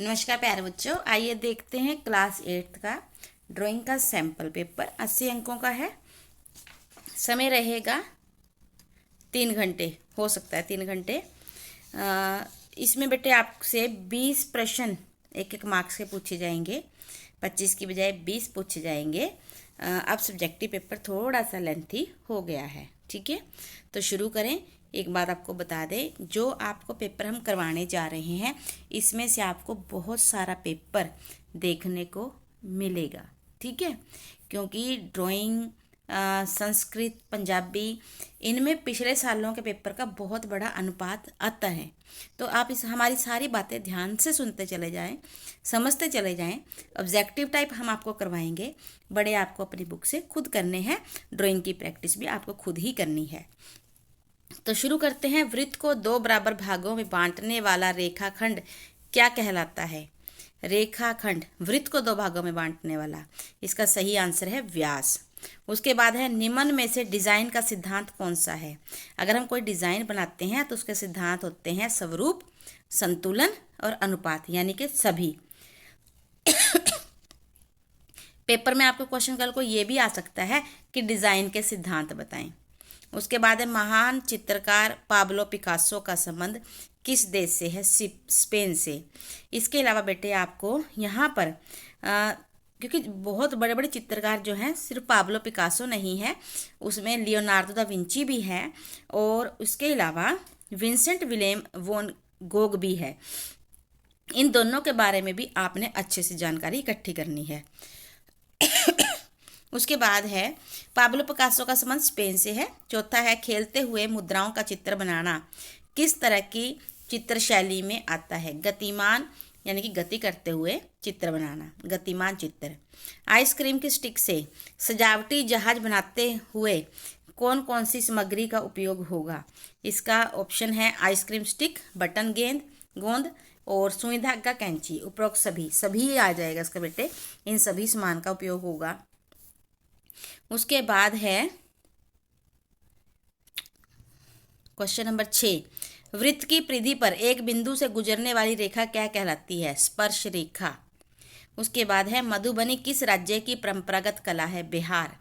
नमस्कार प्यारे बच्चों, आइए देखते हैं क्लास 8 का ड्राइंग का सैंपल पेपर 80 अंकों का है। समय रहेगा 3 घंटे, हो सकता है 3 घंटे। इसमें बेटे आपसे 20 प्रश्न एक एक मार्क्स के पूछे जाएंगे। 25 की बजाय 20 पूछे जाएंगे। अब सब्जेक्टिव पेपर थोड़ा सा लेंथी हो गया है, ठीक है। तो शुरू करें। एक बात आपको बता दें, जो आपको पेपर हम करवाने जा रहे हैं इसमें से आपको बहुत सारा पेपर देखने को मिलेगा, ठीक है। क्योंकि ड्राइंग, संस्कृत, पंजाबी, इनमें पिछले सालों के पेपर का बहुत बड़ा अनुपात आता है। तो आप इस हमारी सारी बातें ध्यान से सुनते चले जाएं, समझते चले जाएं। ऑब्जेक्टिव टाइप हम आपको करवाएंगे, बड़े आपको अपनी बुक से खुद करने हैं। ड्राइंग की प्रैक्टिस भी आपको खुद ही करनी है। तो शुरू करते हैं। वृत्त को 2 बराबर भागों में बांटने वाला रेखाखंड क्या कहलाता है? रेखाखंड वृत्त को 2 भागों में बांटने वाला, इसका सही आंसर है व्यास। उसके बाद है, निम्न में से डिजाइन का सिद्धांत कौन सा है? अगर हम कोई डिजाइन बनाते हैं तो उसके सिद्धांत होते हैं स्वरूप, संतुलन और अनुपात, यानी कि सभी। पेपर में आपको क्वेश्चन कल को ये भी आ सकता है कि डिजाइन के सिद्धांत बताएं। उसके बाद है, महान चित्रकार पाब्लो पिकासो का संबंध किस देश से है? स्पेन से। इसके अलावा बेटे आपको यहाँ पर क्योंकि बहुत बड़े बड़े चित्रकार जो हैं, सिर्फ पाब्लो पिकासो नहीं है, उसमें लियोनार्डो दा विंची भी है और उसके अलावा विंसेंट विलेम वोन गोग भी है। इन दोनों के बारे में भी आपने अच्छे से जानकारी इकट्ठी करनी है। उसके बाद है, पाब्लो पिकासो का संबंध स्पेन से है। चौथा है, खेलते हुए मुद्राओं का चित्र बनाना किस तरह की चित्र शैली में आता है? गतिमान, यानी कि गति करते हुए चित्र बनाना, गतिमान चित्र। आइसक्रीम की स्टिक से सजावटी जहाज बनाते हुए कौन कौन सी सामग्री का उपयोग होगा? इसका ऑप्शन है आइसक्रीम स्टिक, बटन गेंद गोंद और सुई धागा कैंची। उपरोक्त सभी आ जाएगा इसका बेटे, इन सभी सामान का उपयोग होगा। उसके बाद है क्वेश्चन नंबर 6, वृत्त की परिधि पर एक बिंदु से गुजरने वाली रेखा क्या कहलाती है? स्पर्श रेखा। उसके बाद है, मधुबनी किस राज्य की परंपरागत कला है? बिहार।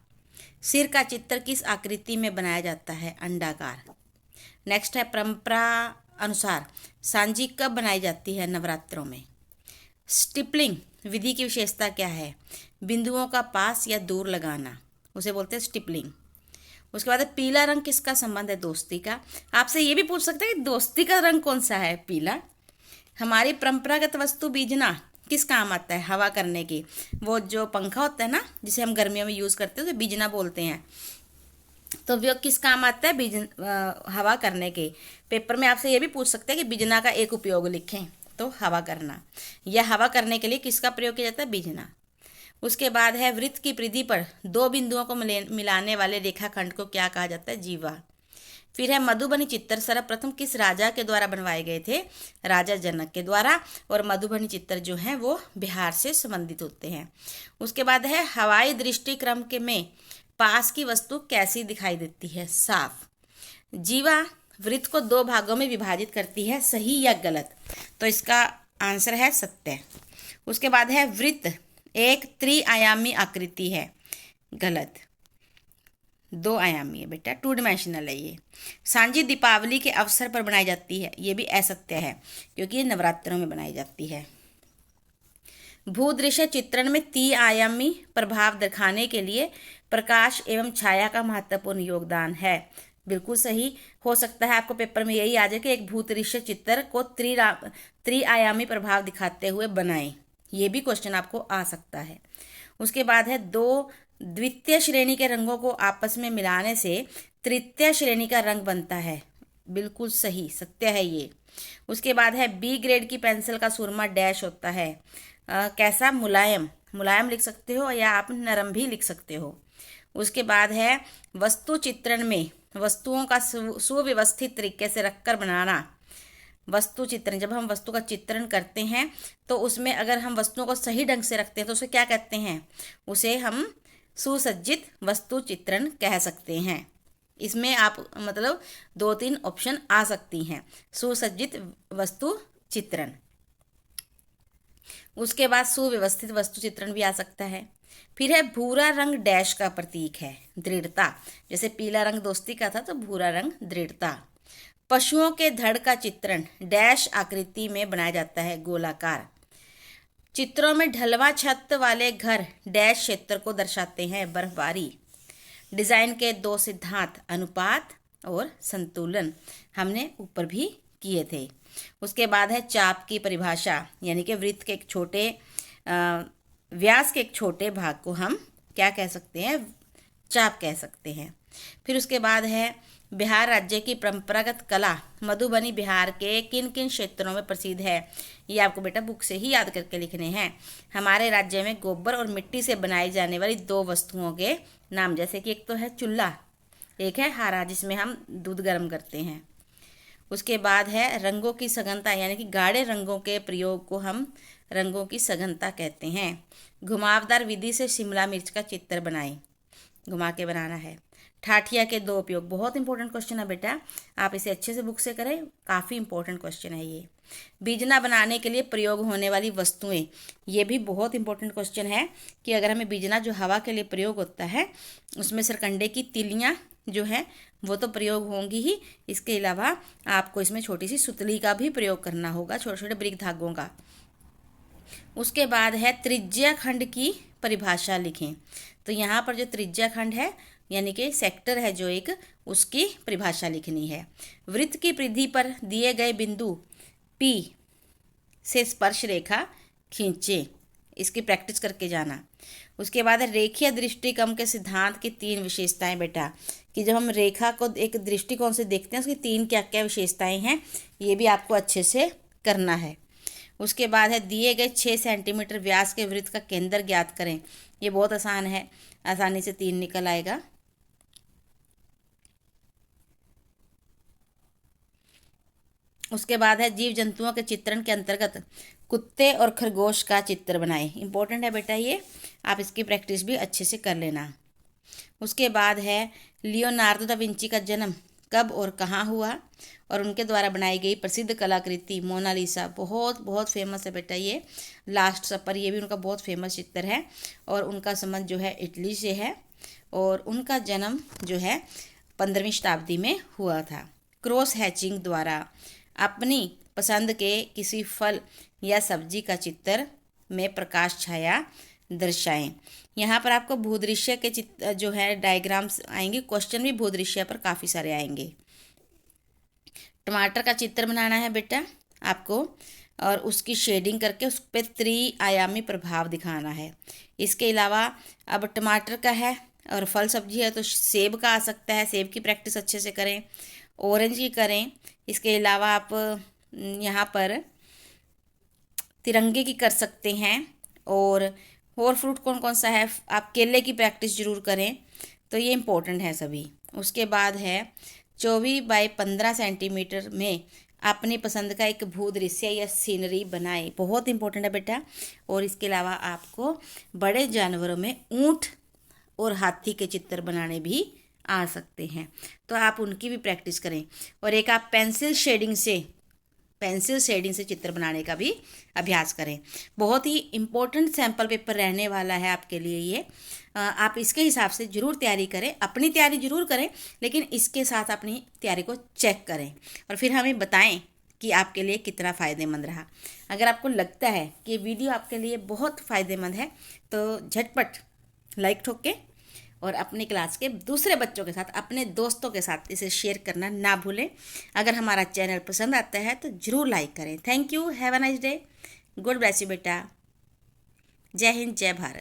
सिर का चित्र किस आकृति में बनाया जाता है? अंडाकार। नेक्स्ट है, परंपरा अनुसार सांजी कब बनाई जाती है? नवरात्रों में। स्टिपलिंग विधि की विशेषता क्या है? बिंदुओं का पास या दूर लगाना, उसे बोलते हैं स्टिपलिंग। उसके बाद पीला रंग किसका संबंध है? दोस्ती का। आपसे ये भी पूछ सकते हैं कि दोस्ती का रंग कौन सा है? पीला। हमारी परंपरागत वस्तु बीजना किस काम आता है? हवा करने की। वो जो पंखा होता है ना, जिसे हम गर्मियों में यूज करते हैं, उसे बीजना बोलते हैं। तो वो किस काम आता है? हवा करने के। पेपर में आपसे ये भी पूछ सकते हैं कि बीजना का एक उपयोग लिखें, तो हवा करना, या हवा करने के लिए किसका प्रयोग किया जाता है? बीजना। उसके बाद है, वृत्त की परिधि पर 2 बिंदुओं को मिलाने वाले रेखाखंड को क्या कहा जाता है? जीवा। फिर है, मधुबनी चित्र सर्वप्रथम किस राजा के द्वारा बनवाए गए थे? राजा जनक के द्वारा। और मधुबनी चित्र जो हैं वो बिहार से संबंधित होते हैं। उसके बाद है, हवाई दृष्टिक्रम के में पास की वस्तु कैसी दिखाई देती है? साफ। जीवा वृत्त को 2 भागों में विभाजित करती है, सही या गलत? तो इसका आंसर है सत्य। उसके बाद है, वृत्त एक त्रिआयामी आकृति है। गलत, 2 आयामी है बेटा, 2 डायमेंशनल है ये। सांझी दीपावली के अवसर पर बनाई जाती है, ये भी असत्य है क्योंकि ये नवरात्रों में बनाई जाती है। भूदृश्य चित्रण में 3 आयामी प्रभाव दिखाने के लिए प्रकाश एवं छाया का महत्वपूर्ण योगदान है। बिल्कुल सही। हो सकता है आपको पेपर में यही आ जाए कि एक भूदृश्य चित्र को त्रिआयामी प्रभाव दिखाते हुए बनाएं, ये भी क्वेश्चन आपको आ सकता है। उसके बाद है, 2 द्वितीय श्रेणी के रंगों को आपस में मिलाने से तृतीय श्रेणी का रंग बनता है। बिल्कुल सही, सत्य है ये। उसके बाद है, बी ग्रेड की पेंसिल का सुरमा डैश होता है। कैसा? मुलायम। मुलायम लिख सकते हो या आप नरम भी लिख सकते हो। उसके बाद है, वस्तु चित्रण में वस्तुओं का सुव्यवस्थित तरीके से रखकर बनाना। वस्तु चित्रण, जब हम वस्तु का चित्रण करते हैं तो उसमें अगर हम वस्तुओं को सही ढंग से रखते हैं तो उसे क्या कहते हैं? उसे हम सुसज्जित वस्तु चित्रण कह सकते हैं। इसमें आप मतलब 2-3 ऑप्शन आ सकती हैं। सुसज्जित वस्तु चित्रण। उसके बाद सुव्यवस्थित वस्तु चित्रण भी आ सकता है। फिर है भूरा रंग डैश का प्रतीक है, दृढ़ता। जैसे पीला रंग दोस्ती का था तो भूरा रंग दृढ़ता। पशुओं के धड़ का चित्रण डैश आकृति में बनाया जाता है, गोलाकार। चित्रों में ढलवा छत वाले घर डैश क्षेत्र को दर्शाते हैं, बर्फबारी। डिजाइन के दो सिद्धांत, अनुपात और संतुलन, हमने ऊपर भी किए थे। उसके बाद है चाप की परिभाषा, यानी कि वृत्त के एक छोटे व्यास के एक छोटे भाग को हम क्या कह सकते हैं, चाप कह सकते हैं। फिर उसके बाद है बिहार राज्य की परंपरागत कला, मधुबनी बिहार के किन किन क्षेत्रों में प्रसिद्ध है। ये आपको बेटा बुक से ही याद करके लिखने हैं। हमारे राज्य में गोबर और मिट्टी से बनाई जाने वाली दो वस्तुओं के नाम, जैसे कि एक तो है चूल्हा, एक है हारा जिसमें हम दूध गर्म करते हैं। उसके बाद है रंगों की सघनता, यानी कि गाढ़े रंगों के प्रयोग को हम रंगों की सघनता कहते हैं। घुमावदार विधि से शिमला मिर्च का चित्र बनाएं, घुमा के बनाना है। ठाठिया के दो उपयोग, बहुत इंपॉर्टेंट क्वेश्चन है बेटा, आप इसे अच्छे से बुक से करें, काफ़ी इंपॉर्टेंट क्वेश्चन है ये। बीजना बनाने के लिए प्रयोग होने वाली वस्तुएं, ये भी बहुत इंपॉर्टेंट क्वेश्चन है कि अगर हमें बीजना जो हवा के लिए प्रयोग होता है उसमें सरकंडे की तिलियां जो है वो तो प्रयोग होंगी ही, इसके अलावा आपको इसमें छोटी सी सुतली का भी प्रयोग करना होगा, छोटे छोटे ब्रिक धागों का। उसके बाद है त्रिज्या खंड की परिभाषा लिखें। तो यहाँ पर जो त्रिज्या खंड है यानी कि सेक्टर है जो एक, उसकी परिभाषा लिखनी है। वृत्त की परिधि पर दिए गए बिंदु P से स्पर्श रेखा खींचे, इसकी प्रैक्टिस करके जाना। उसके बाद है रेखीय दृष्टिक्रम के सिद्धांत की 3 विशेषताएं बेटा, कि जब हम रेखा को एक दृष्टिकोण से देखते हैं उसकी 3 क्या क्या विशेषताएं हैं, ये भी आपको अच्छे से करना है। उसके बाद है दिए गए 6 सेंटीमीटर व्यास के वृत्त का केंद्र ज्ञात करें। ये बहुत आसान है, आसानी से 3 निकल आएगा। उसके बाद है जीव जंतुओं के चित्रण के अंतर्गत कुत्ते और खरगोश का चित्र बनाएं। इंपॉर्टेंट है बेटा ये, आप इसकी प्रैक्टिस भी अच्छे से कर लेना। उसके बाद है लियोनार्दो दा विंची का जन्म कब और कहाँ हुआ, और उनके द्वारा बनाई गई प्रसिद्ध कलाकृति मोनालिसा, बहुत बहुत फेमस है बेटा ये। लास्ट सपर, ये भी उनका बहुत फेमस चित्र है, और उनका संबंध जो है इटली से है, और उनका जन्म जो है 15वीं शताब्दी में हुआ था। क्रॉस हैचिंग द्वारा अपनी पसंद के किसी फल या सब्जी का चित्र में प्रकाश छाया दर्शाएं। यहाँ पर आपको भूदृश्य के चित्र जो है डायग्राम्स आएंगे, क्वेश्चन भी भूदृश्य पर काफ़ी सारे आएंगे। टमाटर का चित्र बनाना है बेटा आपको, और उसकी शेडिंग करके उस पर त्रिआयामी प्रभाव दिखाना है। इसके अलावा अब टमाटर का है और फल सब्जी है तो सेब का आ सकता है, सेब की प्रैक्टिस अच्छे से करें, ऑरेंज की करें। इसके अलावा आप यहाँ पर तिरंगे की कर सकते हैं, और फ्रूट कौन कौन सा है, आप केले की प्रैक्टिस जरूर करें, तो ये इम्पोर्टेंट है सभी। उसके बाद है 24 बाई 15 सेंटीमीटर में अपनी पसंद का एक भूदृश्य या सीनरी बनाए, बहुत इंपॉर्टेंट है बेटा। और इसके अलावा आपको बड़े जानवरों में ऊंट और हाथी के चित्र बनाने भी आ सकते हैं, तो आप उनकी भी प्रैक्टिस करें। और एक आप पेंसिल शेडिंग से चित्र बनाने का भी अभ्यास करें। बहुत ही इम्पोर्टेंट सैम्पल पेपर रहने वाला है आपके लिए ये, आप इसके हिसाब से ज़रूर तैयारी करें, अपनी तैयारी ज़रूर करें, लेकिन इसके साथ अपनी तैयारी को चेक करें और फिर हमें बताएं कि आपके लिए कितना फ़ायदेमंद रहा। अगर आपको लगता है कि वीडियो आपके लिए बहुत फ़ायदेमंद है तो झटपट लाइक ठोक के और अपनी क्लास के दूसरे बच्चों के साथ, अपने दोस्तों के साथ इसे शेयर करना ना भूलें। अगर हमारा चैनल पसंद आता है तो ज़रूर लाइक करें। Thank you, have a nice day, good bless you बेटा। जय हिंद, जय भारत।